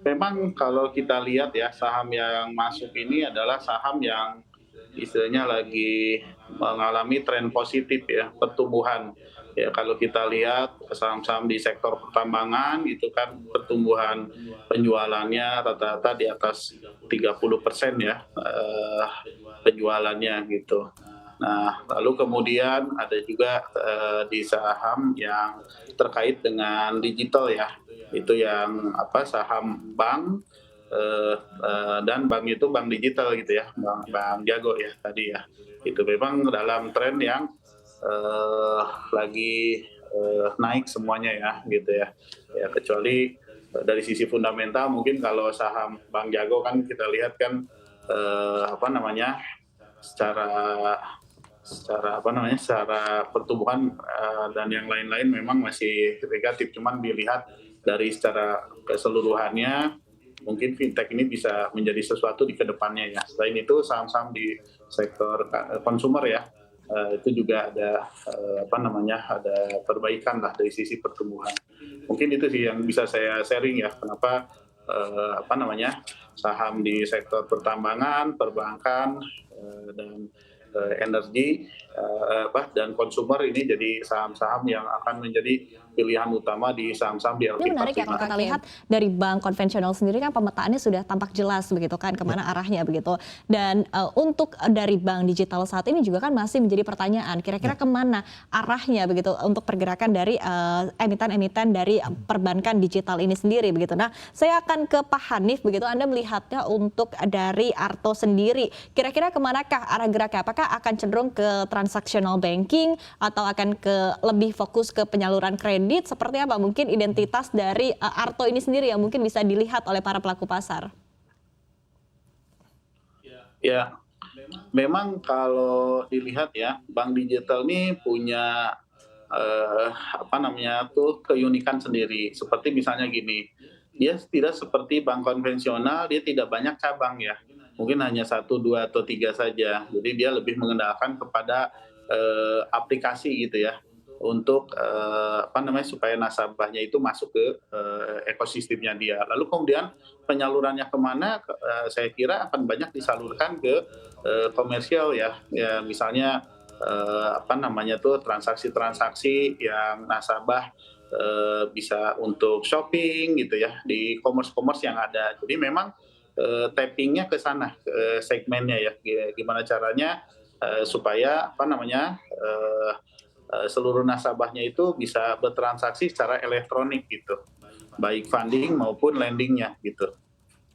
Memang kalau kita lihat ya, saham yang masuk ini adalah saham yang istilahnya lagi mengalami tren positif ya, pertumbuhan. Ya kalau kita lihat saham-saham di sektor pertambangan itu kan pertumbuhan penjualannya rata-rata di atas 30% ya, penjualannya gitu. Nah, lalu kemudian ada juga, di saham yang terkait dengan digital ya, itu yang apa, saham bank, dan bank itu bank digital gitu ya, Bank Bank Jago ya tadi ya. Itu memang dalam tren yang, lagi, naik semuanya ya, gitu ya. Ya kecuali, dari sisi fundamental mungkin kalau saham Bank Jago kan kita lihat kan, apa namanya, secara secara apa namanya, secara pertumbuhan, dan yang lain-lain memang masih negatif, cuman dilihat dari secara keseluruhannya, mungkin fintech ini bisa menjadi sesuatu di kedepannya ya. Selain itu saham-saham di sektor konsumer ya, itu juga ada, apa namanya, ada perbaikan lah dari sisi pertumbuhan. Mungkin itu sih yang bisa saya sharing ya, kenapa, apa namanya, saham di sektor pertambangan, perbankan, dan energi, dan konsumer ini jadi saham-saham yang akan menjadi pilihan utama di saham-saham di Ini menarik ya kalau LQ45. kita lihat dari bank konvensional sendiri kan pemetaannya sudah tampak jelas begitu kan Ya, kemana arahnya begitu. Dan untuk dari bank digital saat ini juga kan masih menjadi pertanyaan kira-kira ya. kemana arahnya begitu untuk pergerakan dari emiten-emiten dari perbankan digital ini sendiri begitu. Nah saya akan ke Pak Hanif begitu, Anda melihatnya untuk dari Arto sendiri kira-kira kemanakah arah geraknya? Apakah akan cenderung ke transactional banking atau akan ke lebih fokus ke penyaluran kredit? Seperti apa mungkin identitas dari Arto ini sendiri yang mungkin bisa dilihat oleh para pelaku pasar? Ya, memang kalau dilihat ya, bank digital ini punya, apa namanya tuh, keunikan sendiri. Seperti misalnya gini, dia tidak seperti bank konvensional, dia tidak banyak cabang ya, mungkin hanya satu 2 atau 3 saja. Jadi dia lebih mengendalikan kepada, aplikasi gitu ya, untuk, apa namanya, supaya nasabahnya itu masuk ke, ekosistemnya dia. Lalu kemudian penyalurannya kemana? Saya kira akan banyak disalurkan ke, komersial ya. Ya misalnya, apa namanya tuh, transaksi-transaksi yang nasabah, bisa untuk shopping gitu ya, di commerce-commerce yang ada. Jadi memang, tapping ke sana, segmennya ya, gimana caranya, supaya apa namanya, seluruh nasabahnya itu bisa bertransaksi secara elektronik gitu, baik funding maupun lending-nya gitu.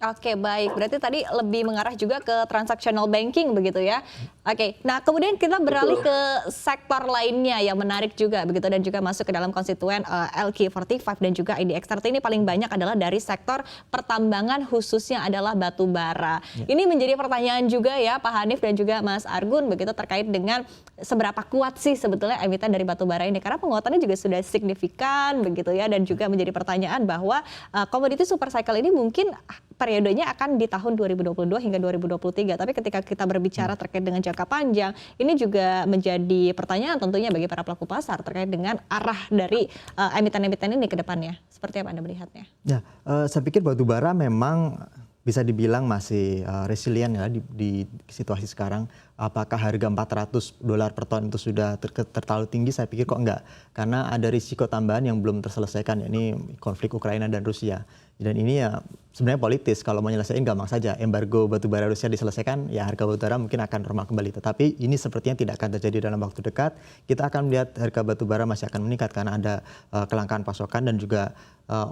Oke baik, berarti tadi lebih mengarah juga ke transactional banking begitu ya. Oke, nah kemudian kita beralih Betul. ke sektor lainnya yang menarik juga begitu dan juga masuk ke dalam konstituen LQ45 dan juga IDX30 ini paling banyak adalah dari sektor pertambangan khususnya adalah batu bara. Ya. Ini menjadi pertanyaan juga ya Pak Hanif dan juga Mas Argun begitu terkait dengan seberapa kuat sih sebetulnya emiten dari batu bara ini karena penguatannya juga sudah signifikan begitu ya dan juga menjadi pertanyaan bahwa komoditi super cycle ini mungkin periodenya akan di tahun 2022 hingga 2023. Tapi ketika kita berbicara terkait dengan jangka panjang, ini juga menjadi pertanyaan tentunya bagi para pelaku pasar terkait dengan arah dari emiten-emiten ini ke depannya. Seperti apa Anda melihatnya? Ya, saya pikir batubara memang bisa dibilang masih resilient ya di situasi sekarang. Apakah harga $400 per ton itu sudah terlalu tinggi? Saya pikir kok enggak. Karena ada risiko tambahan yang belum terselesaikan, yakni konflik Ukraina dan Rusia. Dan ini ya sebenarnya politis, kalau mau nyelesain gampang saja. Embargo batubara Rusia diselesaikan, ya harga batubara mungkin akan normal kembali. Tetapi ini sepertinya tidak akan terjadi dalam waktu dekat. Kita akan melihat harga batubara masih akan meningkat karena ada kelangkaan pasokan dan juga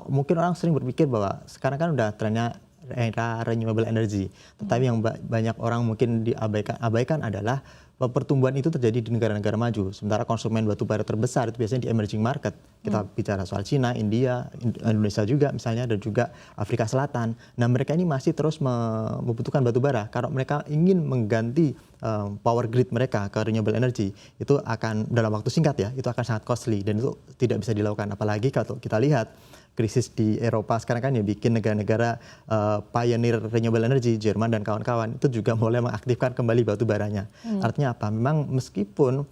mungkin orang sering berpikir bahwa sekarang kan udah trennya era renewable energy. Tetapi yang banyak orang mungkin abaikan adalah pertumbuhan itu terjadi di negara-negara maju. Sementara konsumen batu bara terbesar itu biasanya di emerging market. Kita bicara soal Cina, India, Indonesia juga misalnya, dan juga Afrika Selatan. Nah mereka ini masih terus membutuhkan batu bara. Kalau mereka ingin mengganti power grid mereka ke renewable energy, itu akan dalam waktu singkat ya, itu akan sangat costly dan itu tidak bisa dilakukan. Apalagi kalau kita lihat krisis di Eropa sekarang kan ya bikin negara-negara pioneer renewable energy, Jerman dan kawan-kawan itu juga mulai mengaktifkan kembali batu baranya. Artinya apa? Memang meskipun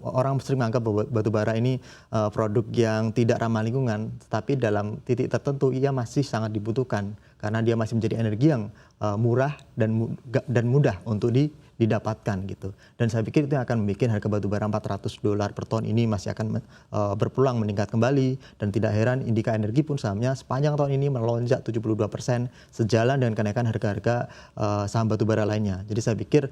orang sering menganggap bahwa batu bara ini produk yang tidak ramah lingkungan, tapi dalam titik tertentu ia masih sangat dibutuhkan karena dia masih menjadi energi yang murah dan mudah untuk didapatkan gitu. Dan saya pikir itu yang akan membuat harga batu bara $400 per ton ini masih akan berpeluang meningkat kembali, dan tidak heran Indika Energi pun sahamnya sepanjang tahun ini melonjak 72% sejalan dengan kenaikan harga-harga saham batu bara lainnya. Jadi saya pikir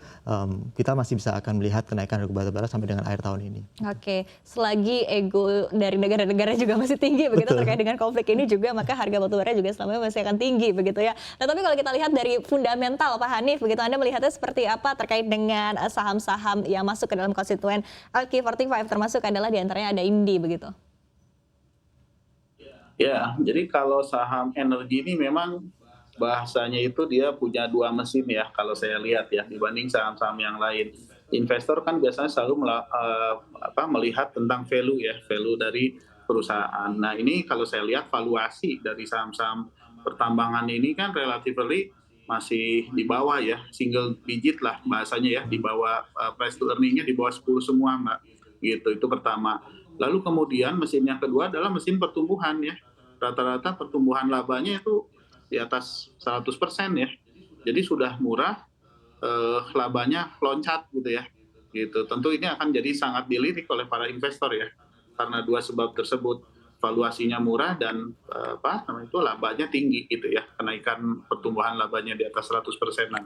kita masih bisa akan melihat kenaikan harga batu bara sampai dengan akhir tahun ini. Oke, selagi ego dari negara-negara juga masih tinggi begitu terkait dengan konflik ini juga, maka harga batu bara juga selamanya masih akan tinggi begitu ya. Nah, tapi kalau kita lihat dari fundamental Pak Hanif begitu, Anda melihatnya seperti apa terkait dengan saham-saham yang masuk ke dalam konstituen LQ45, termasuk adalah diantaranya ada Indi begitu? Ya, jadi kalau saham energi ini memang bahasanya itu dia punya dua mesin ya, kalau saya lihat ya, dibanding saham-saham yang lain. Investor kan biasanya selalu melihat tentang value ya, value dari perusahaan. Nah ini kalau saya lihat valuasi dari saham-saham pertambangan ini kan relatively masih di bawah ya, single digit lah bahasanya ya, di bawah price to earning-nya di bawah 10 semua Mbak. Gitu, itu pertama. Lalu kemudian mesin yang kedua adalah mesin pertumbuhan ya. Rata-rata pertumbuhan labanya itu di atas 100% ya. Jadi sudah murah, labanya loncat gitu ya. Gitu. Tentu ini akan jadi sangat dilirik oleh para investor ya. Karena dua sebab tersebut, valuasinya murah dan labanya tinggi gitu ya. Kenaikan pertumbuhan labanya di atas 100%-an.